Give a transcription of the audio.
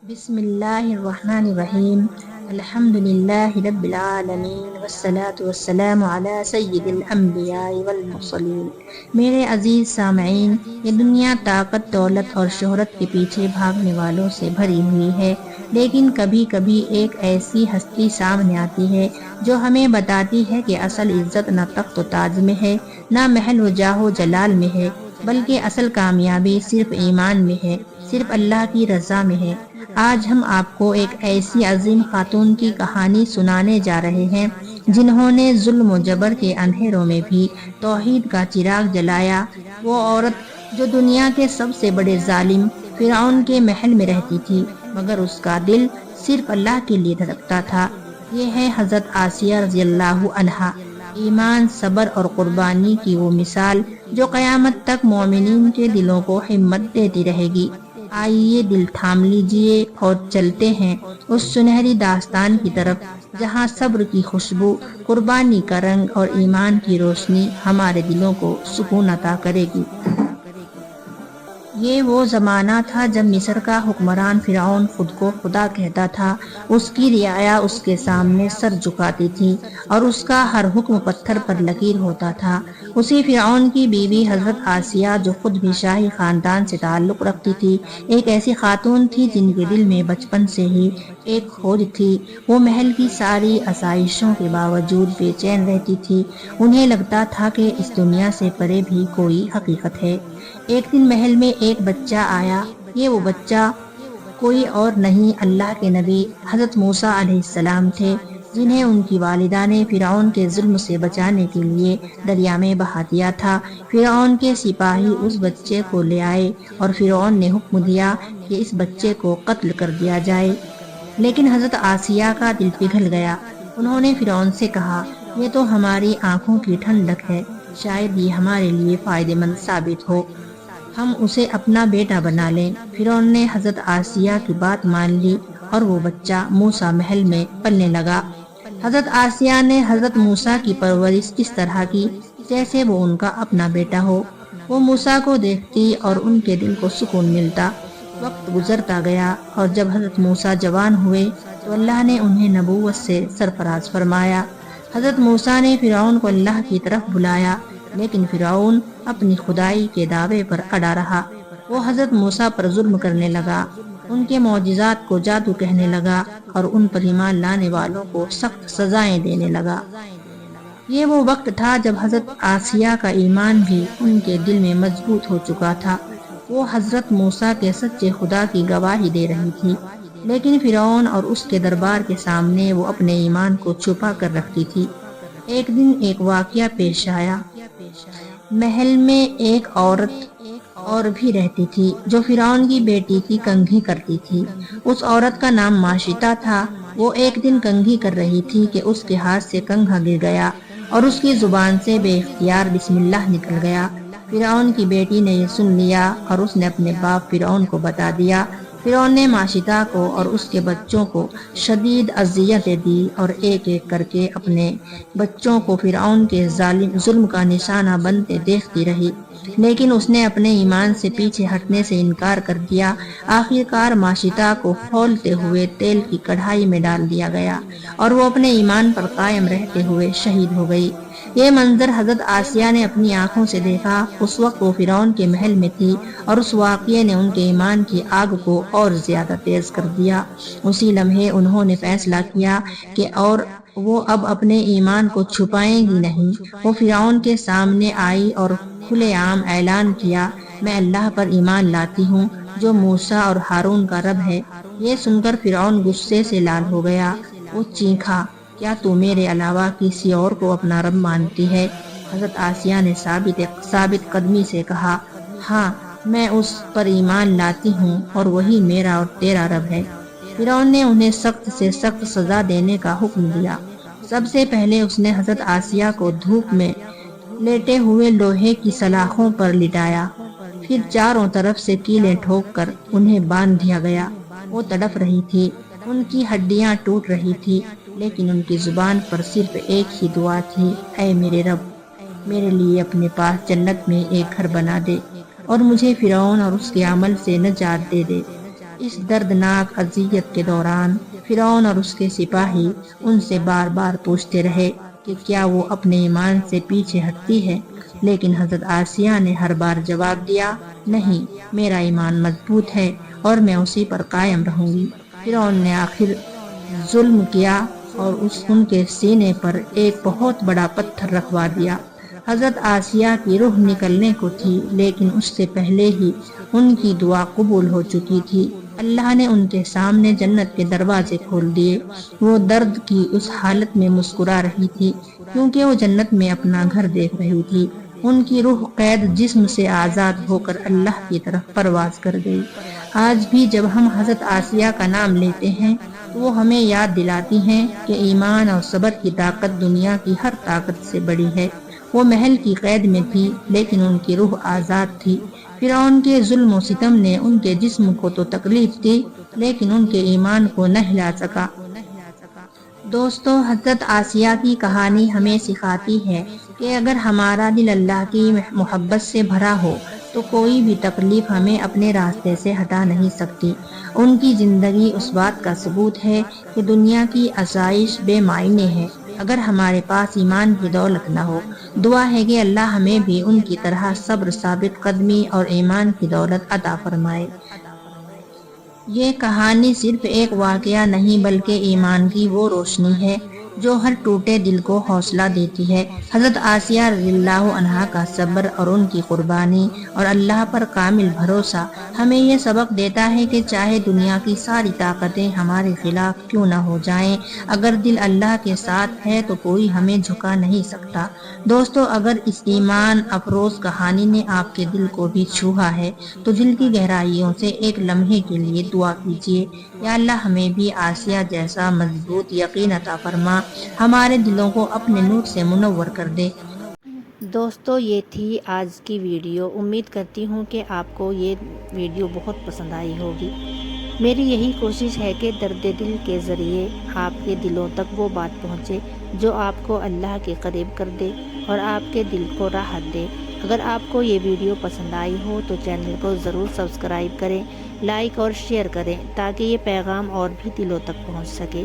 بسم اللہ الرحمن الرحیم الحمد للہ رب العالمین والصلاة والسلام علی سید الانبیاء والمرسلین۔ میرے عزیز سامعین، یہ دنیا طاقت، دولت اور شہرت کے پیچھے بھاگنے والوں سے بھری ہوئی ہے، لیکن کبھی کبھی ایک ایسی ہستی سامنے آتی ہے جو ہمیں بتاتی ہے کہ اصل عزت نہ تخت و تاج میں ہے، نہ محل و جاہ و جلال میں ہے، بلکہ اصل کامیابی صرف ایمان میں ہے، صرف اللہ کی رضا میں ہے۔ آج ہم آپ کو ایک ایسی عظیم خاتون کی کہانی سنانے جا رہے ہیں جنہوں نے ظلم و جبر کے اندھیروں میں بھی توحید کا چراغ جلایا۔ وہ عورت جو دنیا کے سب سے بڑے ظالم فرعون کے محل میں رہتی تھی، مگر اس کا دل صرف اللہ کے لیے دھڑکتا تھا۔ یہ ہے حضرت آسیہ رضی اللہ عنہا، ایمان، صبر اور قربانی کی وہ مثال جو قیامت تک مومنین کے دلوں کو ہمت دیتی رہے گی۔ آئیے دل تھام لیجئے اور چلتے ہیں اس سنہری داستان کی طرف جہاں صبر کی خوشبو، قربانی کا رنگ اور ایمان کی روشنی ہمارے دلوں کو سکون عطا کرے گی۔ یہ وہ زمانہ تھا جب مصر کا حکمران فرعون خود کو خدا کہتا تھا۔ اس کی رعایا اس کے سامنے سر جھکاتی تھی اور اس کا ہر حکم پتھر پر لکیر ہوتا تھا۔ اسی فرعون کی بیوی حضرت آسیہ، جو خود بھی شاہی خاندان سے تعلق رکھتی تھی، ایک ایسی خاتون تھی جن کے دل میں بچپن سے ہی ایک کھوج تھی۔ وہ محل کی ساری آسائشوں کے باوجود بے چین رہتی تھی۔ انہیں لگتا تھا کہ اس دنیا سے پرے بھی کوئی حقیقت ہے۔ ایک دن محل میں ایک بچہ آیا۔ یہ وہ بچہ کوئی اور نہیں، اللہ کے نبی حضرت موسیٰ علیہ السلام تھے، جنہیں ان کی والدہ نے فرعون کے ظلم سے بچانے کے لیے دریا میں بہا دیا تھا۔ فرعون کے سپاہی اس بچے کو لے آئے اور فرعون نے حکم دیا کہ اس بچے کو قتل کر دیا جائے، لیکن حضرت آسیہ کا دل پگھل گیا۔ انہوں نے فرعون سے کہا، یہ تو ہماری آنکھوں کی ٹھنڈک ہے، شاید یہ ہمارے لیے فائدہ مند ثابت ہو، ہم اسے اپنا بیٹا بنا لیں۔ فرعون نے حضرت آسیہ کی بات مان لی اور وہ بچہ موسیٰ محل میں پلنے لگا۔ حضرت آسیہ نے حضرت موسیٰ کی پرورش اس طرح کی جیسے وہ ان کا اپنا بیٹا ہو۔ وہ موسیٰ کو دیکھتی اور ان کے دل کو سکون ملتا۔ وقت گزرتا گیا اور جب حضرت موسیٰ جوان ہوئے تو اللہ نے انہیں نبوت سے سرفراز فرمایا۔ حضرت موسیٰ نے فرعون کو اللہ کی طرف بلایا، لیکن فرعون اپنی خدائی کے دعوے پر اڑا رہا۔ وہ حضرت موسیٰ پر ظلم کرنے لگا، ان کے معجزات کو جادو کہنے لگا اور ان پر ایمان لانے والوں کو سخت سزائیں دینے لگا۔ یہ وہ وقت تھا جب حضرت آسیہ کا ایمان بھی ان کے دل میں مضبوط ہو چکا تھا۔ وہ حضرت موسیٰ کے سچے خدا کی گواہی دے رہی تھی، لیکن فرعون اور اس کے دربار کے سامنے وہ اپنے ایمان کو چھپا کر رکھتی تھی۔ ایک دن ایک واقعہ پیش آیا۔ محل میں ایک عورت اور بھی رہتی تھی جو فرعون کی بیٹی کی کنگھی کرتی تھی۔ اس عورت کا نام ماشطہ تھا۔ وہ ایک دن کنگھی کر رہی تھی کہ اس کے ہاتھ سے کنگھا گر گیا اور اس کی زبان سے بے اختیار بسم اللہ نکل گیا۔ فرعون کی بیٹی نے یہ سن لیا اور اس نے اپنے باپ فرعون کو بتا دیا۔ فرعون نے ماشطہ کو اور اس کے بچوں کو شدید اذیتیں دی اور ایک ایک کر کے اپنے بچوں کو فرعون کے ظلم کا نشانہ بنتے دیکھتی رہی، لیکن اس نے اپنے ایمان سے پیچھے ہٹنے سے انکار کر دیا۔ آخر کار ماشطہ کو کھولتے ہوئے تیل کی کڑھائی میں ڈال دیا گیا اور وہ اپنے ایمان پر قائم رہتے ہوئے شہید ہو گئی۔ یہ منظر حضرت آسیہ نے اپنی آنکھوں سے دیکھا۔ اس وقت وہ فرعون کے محل میں تھی اور اس واقعے نے ان کے ایمان کی آگ کو اور زیادہ تیز کر دیا۔ اسی لمحے انہوں نے فیصلہ کیا کہ وہ اب اپنے ایمان کو چھپائیں گی نہیں۔ وہ فرعون کے سامنے آئی اور کھلے عام اعلان کیا، میں اللہ پر ایمان لاتی ہوں جو موسیٰ اور ہارون کا رب ہے۔ یہ سن کر فرعون غصے سے لال ہو گیا۔ وہ چیخا، کیا تو میرے علاوہ کسی اور کو اپنا رب مانتی ہے؟ حضرت آسیہ نے ثابت قدمی سے کہا، ہاں، میں اس پر ایمان لاتی ہوں اور وہی میرا اور تیرا رب ہے۔ فرعون نے انہیں سخت سے سخت سزا دینے کا حکم دیا۔ سب سے پہلے اس نے حضرت آسیہ کو دھوپ میں لیٹے ہوئے لوہے کی سلاخوں پر لٹایا، پھر چاروں طرف سے کیلیں ٹھوک کر انہیں باندھ دیا گیا۔ وہ تڑپ رہی تھی، ان کی ہڈیاں ٹوٹ رہی تھی، لیکن ان کی زبان پر صرف ایک ہی دعا تھی، اے میرے رب، میرے لیے اپنے پاس جنت میں ایک گھر بنا دے اور مجھے فرعون اور اس کے عمل سے نجات دے دے۔ اس دردناک اذیت کے دوران فرعون اور اس کے سپاہی ان سے بار بار پوچھتے رہے کہ کیا وہ اپنے ایمان سے پیچھے ہٹتی ہے، لیکن حضرت آسیہ نے ہر بار جواب دیا، نہیں، میرا ایمان مضبوط ہے اور میں اسی پر قائم رہوں گی۔ فرعون نے آخر ظلم کیا اور ان کے سینے پر ایک بہت بڑا پتھر رکھوا دیا۔ حضرت آسیہ کی روح نکلنے کو تھی، لیکن اس سے پہلے ہی ان کی دعا قبول ہو چکی تھی۔ اللہ نے ان کے سامنے جنت کے دروازے کھول دیے۔ وہ درد کی اس حالت میں مسکرا رہی تھی کیونکہ وہ جنت میں اپنا گھر دیکھ رہی تھی۔ ان کی روح قید جسم سے آزاد ہو کر اللہ کی طرف پرواز کر گئی۔ آج بھی جب ہم حضرت آسیہ کا نام لیتے ہیں تو وہ ہمیں یاد دلاتی ہیں کہ ایمان اور صبر کی طاقت دنیا کی ہر طاقت سے بڑی ہے۔ وہ محل کی قید میں تھی لیکن ان کی روح آزاد تھی۔ فرعون کے ظلم و ستم نے ان کے جسم کو تو تکلیف دی لیکن ان کے ایمان کو نہ ہلا سکا۔ دوستو، حضرت آسیہ کی کہانی ہمیں سکھاتی ہے کہ اگر ہمارا دل اللہ کی محبت سے بھرا ہو تو کوئی بھی تکلیف ہمیں اپنے راستے سے ہٹا نہیں سکتی۔ ان کی زندگی اس بات کا ثبوت ہے کہ دنیا کی آسائش بے معنی ہے اگر ہمارے پاس ایمان کی دولت نہ ہو۔ دعا ہے کہ اللہ ہمیں بھی ان کی طرح صبر، ثابت قدمی اور ایمان کی دولت عطا فرمائے۔ یہ کہانی صرف ایک واقعہ نہیں بلکہ ایمان کی وہ روشنی ہے جو ہر ٹوٹے دل کو حوصلہ دیتی ہے۔ حضرت آسیہ رضی اللہ عنہا کا صبر اور ان کی قربانی اور اللہ پر کامل بھروسہ ہمیں یہ سبق دیتا ہے کہ چاہے دنیا کی ساری طاقتیں ہمارے خلاف کیوں نہ ہو جائیں، اگر دل اللہ کے ساتھ ہے تو کوئی ہمیں جھکا نہیں سکتا۔ دوستو، اگر اس ایمان افروز کہانی نے آپ کے دل کو بھی چھوہا ہے تو دل کی گہرائیوں سے ایک لمحے کے لیے دعا کیجیے، یا اللہ ہمیں بھی آسیہ جیسا مضبوط یقین عطا فرما، ہمارے دلوں کو اپنے نور سے منور کر دے۔ دوستو، یہ تھی آج کی ویڈیو۔ امید کرتی ہوں کہ آپ کو یہ ویڈیو بہت پسند آئی ہوگی۔ میری یہی کوشش ہے کہ درد دل کے ذریعے آپ کے دلوں تک وہ بات پہنچے جو آپ کو اللہ کے قریب کر دے اور آپ کے دل کو راحت دے۔ اگر آپ کو یہ ویڈیو پسند آئی ہو تو چینل کو ضرور سبسکرائب کریں، لائک اور شیئر کریں تاکہ یہ پیغام اور بھی دلوں تک پہنچ سکے۔